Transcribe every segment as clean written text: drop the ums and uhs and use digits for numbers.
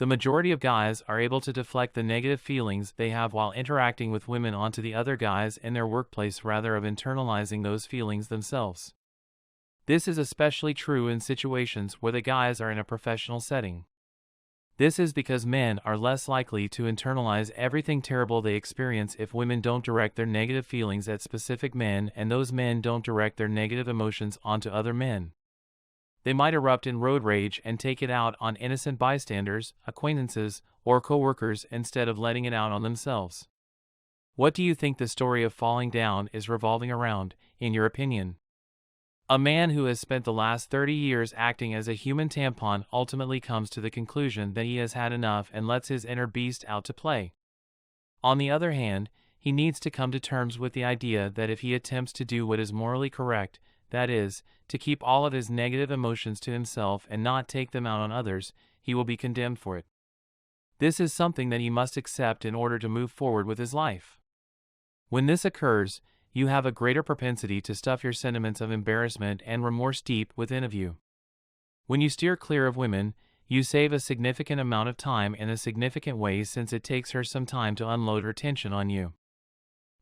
The majority of guys are able to deflect the negative feelings they have while interacting with women onto the other guys in their workplace rather than internalizing those feelings themselves. This is especially true in situations where the guys are in a professional setting. This is because men are less likely to internalize everything terrible they experience if women don't direct their negative feelings at specific men and those men don't direct their negative emotions onto other men. They might erupt in road rage and take it out on innocent bystanders, acquaintances, or coworkers instead of letting it out on themselves. What do you think the story of falling down is revolving around, in your opinion? A man who has spent the last 30 years acting as a human tampon ultimately comes to the conclusion that he has had enough and lets his inner beast out to play. On the other hand, he needs to come to terms with the idea that if he attempts to do what is morally correct, that is, to keep all of his negative emotions to himself and not take them out on others, he will be condemned for it. This is something that he must accept in order to move forward with his life. When this occurs, you have a greater propensity to stuff your sentiments of embarrassment and remorse deep within of you. When you steer clear of women, you save a significant amount of time in a significant way since it takes her some time to unload her tension on you.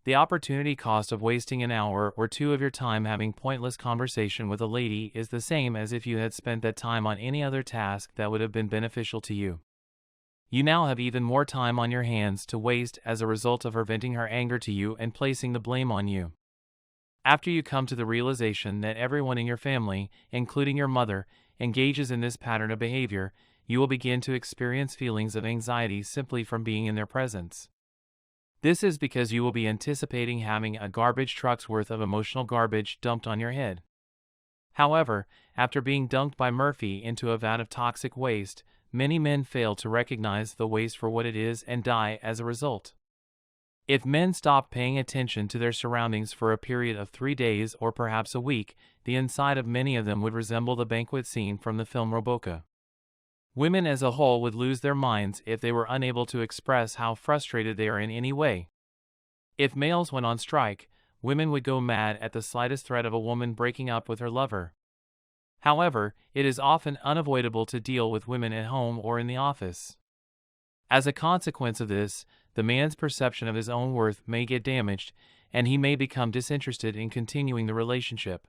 The opportunity cost of wasting an hour or two of your time having pointless conversation with a lady is the same as if you had spent that time on any other task that would have been beneficial to you. You now have even more time on your hands to waste as a result of her venting her anger to you and placing the blame on you. After you come to the realization that everyone in your family, including your mother, engages in this pattern of behavior, you will begin to experience feelings of anxiety simply from being in their presence. This is because you will be anticipating having a garbage truck's worth of emotional garbage dumped on your head. However, after being dunked by Murphy into a vat of toxic waste, many men fail to recognize the waste for what it is and die as a result. If men stop paying attention to their surroundings for a period of 3 days or perhaps a week, the inside of many of them would resemble the banquet scene from the film Roboca. Women as a whole would lose their minds if they were unable to express how frustrated they are in any way. If males went on strike, women would go mad at the slightest threat of a woman breaking up with her lover. However, it is often unavoidable to deal with women at home or in the office. As a consequence of this, the man's perception of his own worth may get damaged, and he may become disinterested in continuing the relationship.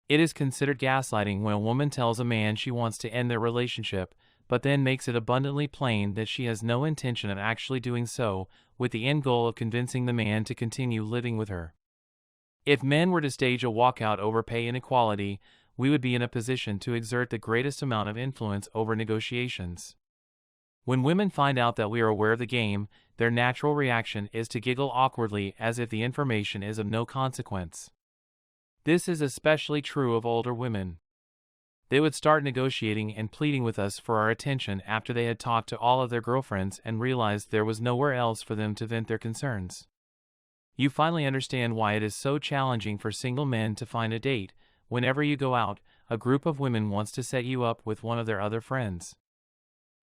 It is considered gaslighting when a woman tells a man she wants to end their relationship, but then makes it abundantly plain that she has no intention of actually doing so, with the end goal of convincing the man to continue living with her. If men were to stage a walkout over pay inequality, we would be in a position to exert the greatest amount of influence over negotiations. When women find out that we are aware of the game, their natural reaction is to giggle awkwardly as if the information is of no consequence. This is especially true of older women. They would start negotiating and pleading with us for our attention after they had talked to all of their girlfriends and realized there was nowhere else for them to vent their concerns. You finally understand why it is so challenging for single men to find a date. Whenever you go out, a group of women wants to set you up with one of their other friends.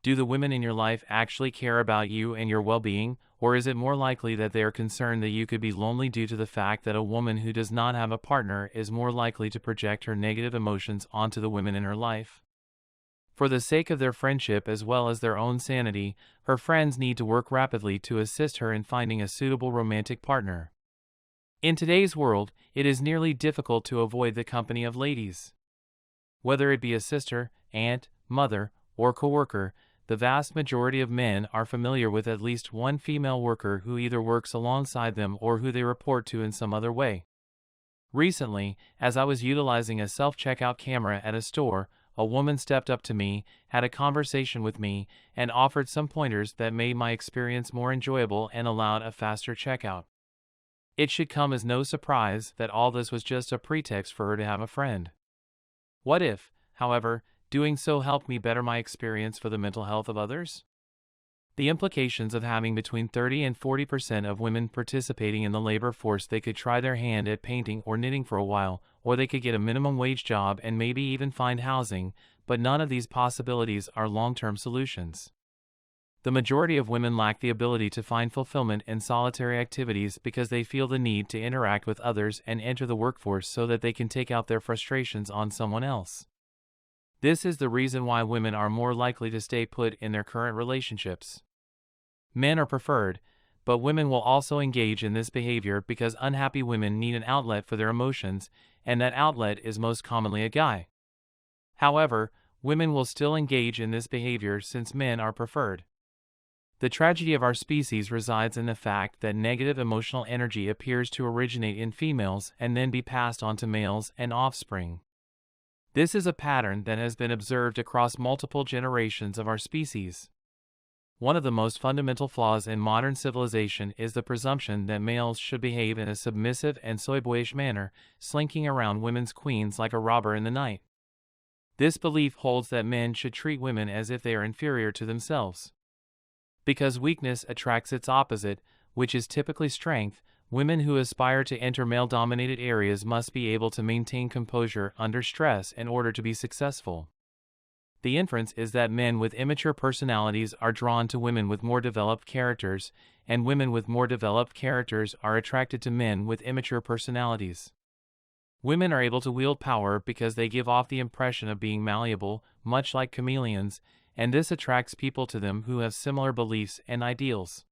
Do the women in your life actually care about you and your well-being, or is it more likely that they are concerned that you could be lonely due to the fact that a woman who does not have a partner is more likely to project her negative emotions onto the women in her life? For the sake of their friendship as well as their own sanity, her friends need to work rapidly to assist her in finding a suitable romantic partner. In today's world, it is nearly difficult to avoid the company of ladies. Whether it be a sister, aunt, mother, or coworker, the vast majority of men are familiar with at least one female worker who either works alongside them or who they report to in some other way. Recently, as I was utilizing a self-checkout camera at a store, a woman stepped up to me, had a conversation with me, and offered some pointers that made my experience more enjoyable and allowed a faster checkout. It should come as no surprise that all this was just a pretext for her to have a friend. What if, however, doing so helped me better my experience for the mental health of others? The implications of having between 30 and 40% of women participating in the labor force. They could try their hand at painting or knitting for a while, or they could get a minimum wage job and maybe even find housing, but none of these possibilities are long-term solutions. The majority of women lack the ability to find fulfillment in solitary activities because they feel the need to interact with others and enter the workforce so that they can take out their frustrations on someone else. This is the reason why women are more likely to stay put in their current relationships. Men are preferred, but women will also engage in this behavior because unhappy women need an outlet for their emotions, and that outlet is most commonly a guy. However, women will still engage in this behavior since men are preferred. The tragedy of our species resides in the fact that negative emotional energy appears to originate in females and then be passed on to males and offspring. This is a pattern that has been observed across multiple generations of our species. One of the most fundamental flaws in modern civilization is the presumption that males should behave in a submissive and soy-boyish manner, slinking around women's queens like a robber in the night. This belief holds that men should treat women as if they are inferior to themselves. Because weakness attracts its opposite, which is typically strength, women who aspire to enter male-dominated areas must be able to maintain composure under stress in order to be successful. The inference is that men with immature personalities are drawn to women with more developed characters, and women with more developed characters are attracted to men with immature personalities. Women are able to wield power because they give off the impression of being malleable, much like chameleons, and this attracts people to them who have similar beliefs and ideals.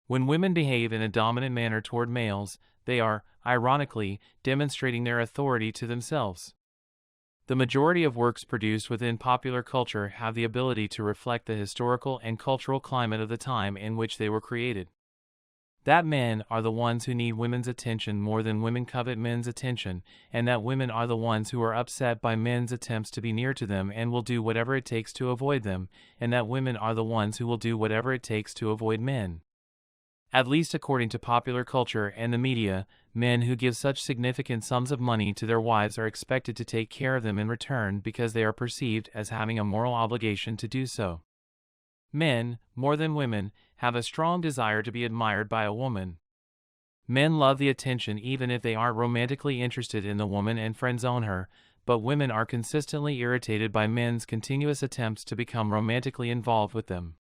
When women behave in a dominant manner toward males, they are, ironically, demonstrating their authority to themselves. The majority of works produced within popular culture have the ability to reflect the historical and cultural climate of the time in which they were created. That men are the ones who need women's attention more than women covet men's attention, and that women are the ones who are upset by men's attempts to be near to them and will do whatever it takes to avoid them, and that women are the ones who will do whatever it takes to avoid men. At least according to popular culture and the media, men who give such significant sums of money to their wives are expected to take care of them in return because they are perceived as having a moral obligation to do so. Men, more than women, have a strong desire to be admired by a woman. Men love the attention even if they aren't romantically interested in the woman and friend-zone her, but women are consistently irritated by men's continuous attempts to become romantically involved with them.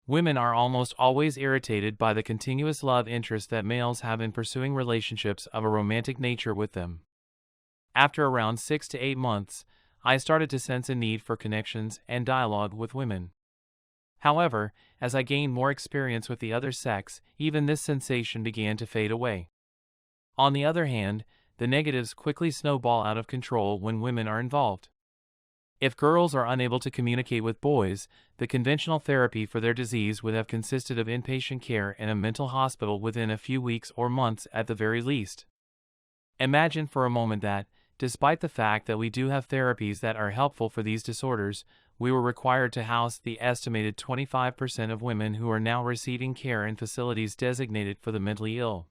Women are almost always irritated by the continuous love interest that males have in pursuing relationships of a romantic nature with them. After around 6 to 8 months, I started to sense a need for connections and dialogue with women. However, as I gained more experience with the other sex, even this sensation began to fade away. On the other hand, the negatives quickly snowball out of control when women are involved. If girls are unable to communicate with boys, the conventional therapy for their disease would have consisted of inpatient care in a mental hospital within a few weeks or months at the very least. Imagine for a moment that, despite the fact that we do have therapies that are helpful for these disorders, we were required to house the estimated 25% of women who are now receiving care in facilities designated for the mentally ill.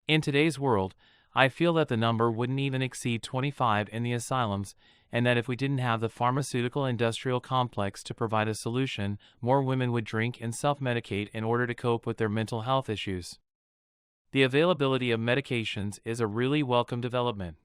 In today's world, I feel that the number wouldn't even exceed 25 in the asylums, and that if we didn't have the pharmaceutical industrial complex to provide a solution, more women would drink and self-medicate in order to cope with their mental health issues. The availability of medications is a really welcome development.